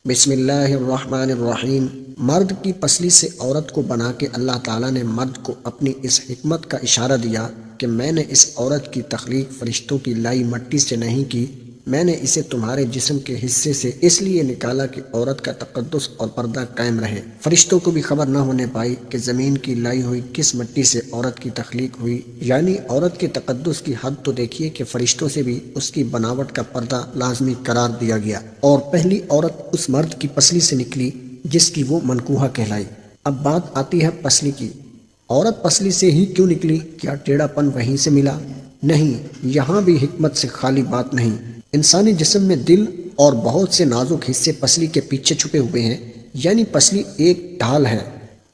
بسم اللہ الرحمن الرحیم۔ مرد کی پسلی سے عورت کو بنا کے اللہ تعالیٰ نے مرد کو اپنی اس حکمت کا اشارہ دیا کہ میں نے اس عورت کی تخلیق فرشتوں کی لائی مٹی سے نہیں کی، میں نے اسے تمہارے جسم کے حصے سے اس لیے نکالا کہ عورت کا تقدس اور پردہ قائم رہے۔ فرشتوں کو بھی خبر نہ ہونے پائی کہ زمین کی لائی ہوئی کس مٹی سے عورت کی تخلیق ہوئی، یعنی عورت کے تقدس کی حد تو دیکھیے کہ فرشتوں سے بھی اس کی بناوٹ کا پردہ لازمی قرار دیا گیا، اور پہلی عورت اس مرد کی پسلی سے نکلی جس کی وہ منکوحہ کہلائی۔ اب بات آتی ہے پسلی کی۔ عورت پسلی سے ہی کیوں نکلی؟ کیا ٹیڑھا پن وہیں سے ملا؟ نہیں، یہاں بھی حکمت سے خالی بات نہیں۔ انسانی جسم میں دل اور بہت سے نازک حصے پسلی کے پیچھے چھپے ہوئے ہیں، یعنی پسلی ایک ڈھال ہے۔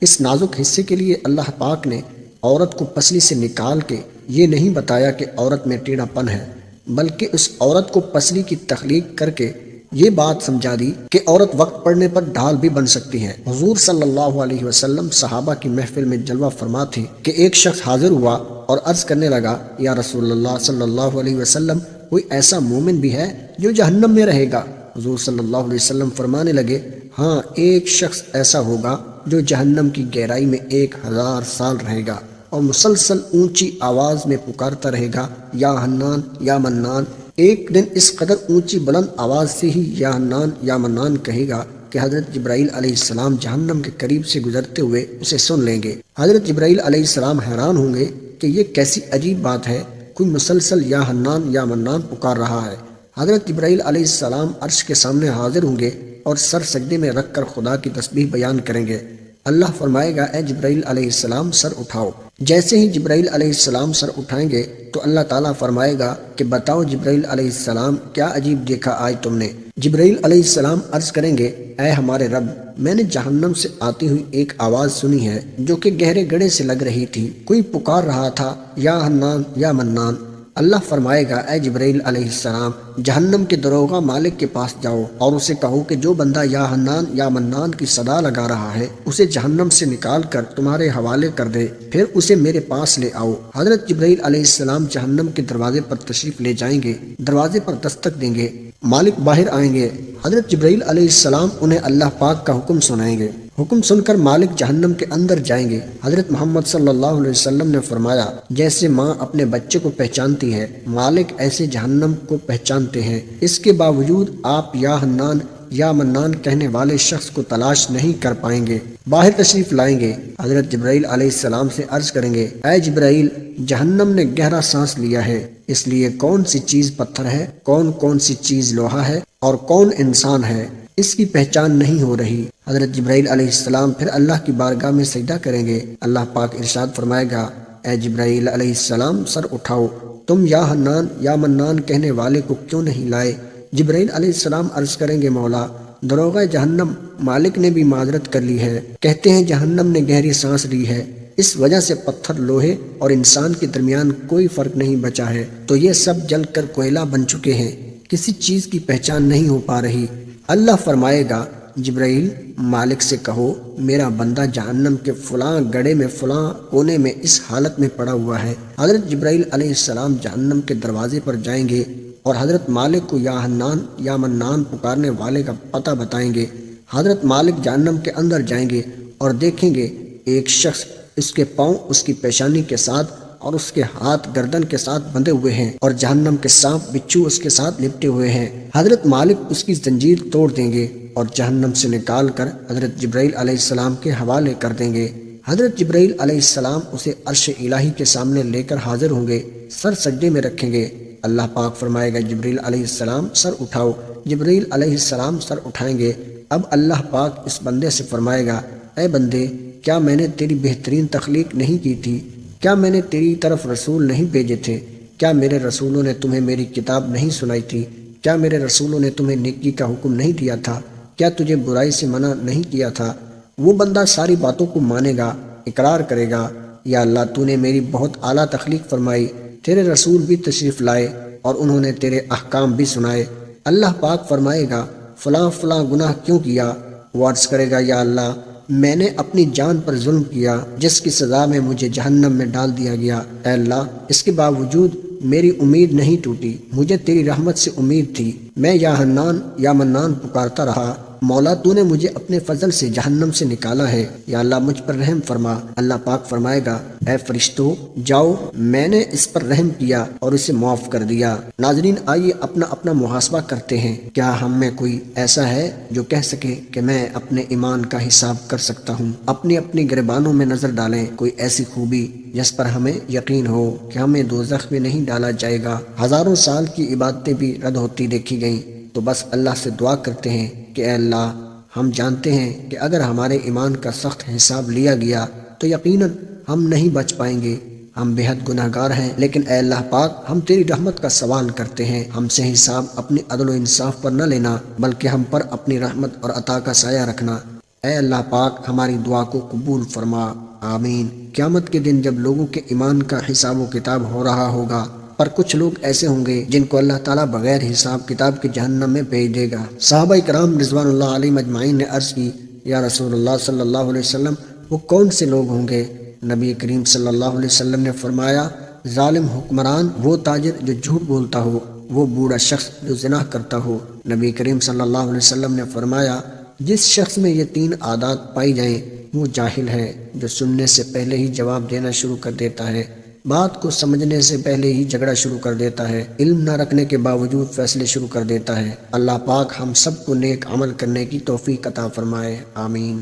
اس نازک حصے کے لیے اللہ پاک نے عورت کو پسلی سے نکال کے یہ نہیں بتایا کہ عورت میں ٹیڑھا پن ہے، بلکہ اس عورت کو پسلی کی تخلیق کر کے یہ بات سمجھا دی کہ عورت وقت پڑنے پر ڈھال بھی بن سکتی ہے۔ حضور صلی اللہ علیہ وسلم صحابہ کی محفل میں جلوہ فرما تھے کہ ایک شخص حاضر ہوا اور عرض کرنے لگا، یا رسول اللہ صلی اللہ علیہ وسلم، کوئی ایسا مومن بھی ہے جو جہنم میں رہے گا؟ حضور صلی اللہ علیہ وسلم فرمانے لگے، ہاں، ایک شخص ایسا ہوگا جو جہنم کی گہرائی میں 1000 سال رہے گا اور مسلسل اونچی آواز میں پکارتا رہے گا، یا حنان یا منان۔ ایک دن اس قدر اونچی بلند آواز سے ہی یا حنان یا منان کہے گا کہ حضرت جبرائیل علیہ السلام جہنم کے قریب سے گزرتے ہوئے اسے سن لیں گے۔ حضرت جبرائیل علیہ السلام حیران ہوں گے کہ یہ کیسی عجیب بات ہے، کوئی مسلسل یا حنان یا منان پکار رہا ہے۔ حضرت جبرائیل علیہ السلام عرش کے سامنے حاضر ہوں گے اور سر سجدے میں رکھ کر خدا کی تسبیح بیان کریں گے۔ اللہ فرمائے گا، اے جبرائیل علیہ السلام سر اٹھاؤ۔ جیسے ہی جبرائیل علیہ السلام سر اٹھائیں گے تو اللہ تعالیٰ فرمائے گا کہ بتاؤ جبرائیل علیہ السلام، کیا عجیب دیکھا آج تم نے؟ جبرائیل علیہ السلام عرض کریں گے، اے ہمارے رب، میں نے جہنم سے آتی ہوئی ایک آواز سنی ہے جو کہ گہرے گڑھے سے لگ رہی تھی، کوئی پکار رہا تھا، یا حنان یا منان۔ اللہ فرمائے گا، اے جبرائیل علیہ السلام، جہنم کے دروغہ مالک کے پاس جاؤ اور اسے کہو کہ جو بندہ یا حنان یا منان کی صدا لگا رہا ہے اسے جہنم سے نکال کر تمہارے حوالے کر دے، پھر اسے میرے پاس لے آؤ۔ حضرت جبرائیل علیہ السلام جہنم کے دروازے پر تشریف لے جائیں گے، دروازے پر دستک دیں گے، مالک باہر آئیں گے۔ حضرت جبرائیل علیہ السلام انہیں اللہ پاک کا حکم سنائیں گے۔ حکم سن کر مالک جہنم کے اندر جائیں گے۔ حضرت محمد صلی اللہ علیہ وسلم نے فرمایا، جیسے ماں اپنے بچے کو پہچانتی ہے، مالک ایسے جہنم کو پہچانتے ہیں۔ اس کے باوجود آپ یا حنان یا منان کہنے والے شخص کو تلاش نہیں کر پائیں گے۔ باہر تشریف لائیں گے، حضرت جبرائیل علیہ السلام سے عرض کریں گے، اے جبرائیل، جہنم نے گہرا سانس لیا ہے، اس لیے کون سی چیز پتھر ہے، کون سی چیز لوہا ہے اور کون انسان ہے، اس کی پہچان نہیں ہو رہی۔ حضرت جبرائیل علیہ السلام پھر اللہ کی بارگاہ میں سجدہ کریں گے۔ اللہ پاک ارشاد فرمائے گا، اے جبرائیل علیہ السلام سر اٹھاؤ، تم یا حنان یا منان کہنے والے کو کیوں نہیں لائے؟ جبرائیل علیہ السلام عرض کریں گے، مولا، دروغہ جہنم مالک نے بھی معذرت کر لی ہے، کہتے ہیں جہنم نے گہری سانس لی ہے، اس وجہ سے پتھر، لوہے اور انسان کے درمیان کوئی فرق نہیں بچا ہے، تو یہ سب جل کر کوئلہ بن چکے ہیں، کسی چیز کی پہچان نہیں ہو پا رہی۔ اللہ فرمائے گا، جبرائیل، مالک سے کہو میرا بندہ جہنم کے فلاں گڑھے میں فلاں کونے میں اس حالت میں پڑا ہوا ہے۔ حضرت جبرائیل علیہ السلام جہنم کے دروازے پر جائیں گے اور حضرت مالک کو یا حنان یا منان پکارنے والے کا پتہ بتائیں گے۔ حضرت مالک جہنم کے اندر جائیں گے اور دیکھیں گے ایک شخص، اس کے پاؤں اس کی پیشانی کے ساتھ اور اس کے ہاتھ گردن کے ساتھ بندھے ہوئے ہیں اور جہنم کے سانپ بچھو اس کے ساتھ لپٹے ہوئے ہیں۔ حضرت مالک اس کی زنجیر توڑ دیں گے اور جہنم سے نکال کر حضرت جبرائیل علیہ السلام کے حوالے کر دیں گے۔ حضرت جبرائیل علیہ السلام اسے عرش الہی کے سامنے لے کر حاضر ہوں گے، سر سجدے میں رکھیں گے۔ اللہ پاک فرمائے گا، جبرائیل علیہ السلام سر اٹھاؤ۔ جبرائیل علیہ السلام سر اٹھائیں گے۔ اب اللہ پاک اس بندے سے فرمائے گا، اے بندے، کیا میں نے تیری بہترین تخلیق نہیں کی تھی؟ کیا میں نے تیری طرف رسول نہیں بھیجے تھے؟ کیا میرے رسولوں نے تمہیں میری کتاب نہیں سنائی تھی؟ کیا میرے رسولوں نے تمہیں نیکی کا حکم نہیں دیا تھا؟ کیا تجھے برائی سے منع نہیں کیا تھا؟ وہ بندہ ساری باتوں کو مانے گا، اقرار کرے گا، یا اللہ، تو نے میری بہت اعلیٰ تخلیق فرمائی، تیرے رسول بھی تشریف لائے اور انہوں نے تیرے احکام بھی سنائے۔ اللہ پاک فرمائے گا، فلاں فلاں گناہ کیوں کیا؟ وہ عرض کرے گا، یا اللہ، میں نے اپنی جان پر ظلم کیا جس کی سزا میں مجھے جہنم میں ڈال دیا گیا۔ اے اللہ، اس کے باوجود میری امید نہیں ٹوٹی، مجھے تیری رحمت سے امید تھی، میں یا حنان یا منان پکارتا رہا، مولا تو نے مجھے اپنے فضل سے جہنم سے نکالا ہے، یا اللہ مجھ پر رحم فرما۔ اللہ پاک فرمائے گا اے فرشتوں جاؤ، میں نے اس پر رحم کیا اور اسے معاف کر دیا۔ ناظرین آئیے اپنا اپنا محاسبہ کرتے ہیں، کیا ہم میں کوئی ایسا ہے جو کہہ سکے کہ میں اپنے ایمان کا حساب کر سکتا ہوں؟ اپنی اپنی گریبانوں میں نظر ڈالیں، کوئی ایسی خوبی جس پر ہمیں یقین ہو کہ ہمیں دوزخ میں نہیں ڈالا جائے گا۔ ہزاروں سال کی عبادتیں بھی رد ہوتی دیکھی گئیں، تو بس اللہ سے دعا کرتے ہیں کہ اے اللہ ہم جانتے ہیں کہ اگر ہمارے ایمان کا سخت حساب لیا گیا تو یقیناً ہم نہیں بچ پائیں گے، ہم بے حد گناہ گار ہیں، لیکن اے اللہ پاک ہم تیری رحمت کا سوال کرتے ہیں، ہم سے حساب اپنی عدل و انصاف پر نہ لینا بلکہ ہم پر اپنی رحمت اور عطا کا سایہ رکھنا۔ اے اللہ پاک ہماری دعا کو قبول فرما، آمین۔ قیامت کے دن جب لوگوں کے ایمان کا حساب و کتاب ہو رہا ہوگا، پر کچھ لوگ ایسے ہوں گے جن کو اللہ تعالیٰ بغیر حساب کتاب کے جہنم میں بھیج دے گا۔ صحابہ کرام رضوان اللہ علیہم اجمعین نے عرض کی یا رسول اللہ صلی اللہ علیہ وسلم وہ کون سے لوگ ہوں گے؟ نبی کریم صلی اللہ علیہ وسلم نے فرمایا ظالم حکمران، وہ تاجر جو جھوٹ بولتا ہو، وہ بوڑھا شخص جو زنا کرتا ہو۔ نبی کریم صلی اللہ علیہ وسلم نے فرمایا جس شخص میں یہ تین عادات پائی جائیں وہ جاہل ہے جو سننے سے پہلے ہی جواب دینا شروع کر دیتا ہے، بات کو سمجھنے سے پہلے ہی جھگڑا شروع کر دیتا ہے، علم نہ رکھنے کے باوجود فیصلے شروع کر دیتا ہے۔ اللہ پاک ہم سب کو نیک عمل کرنے کی توفیق عطا فرمائے، آمین۔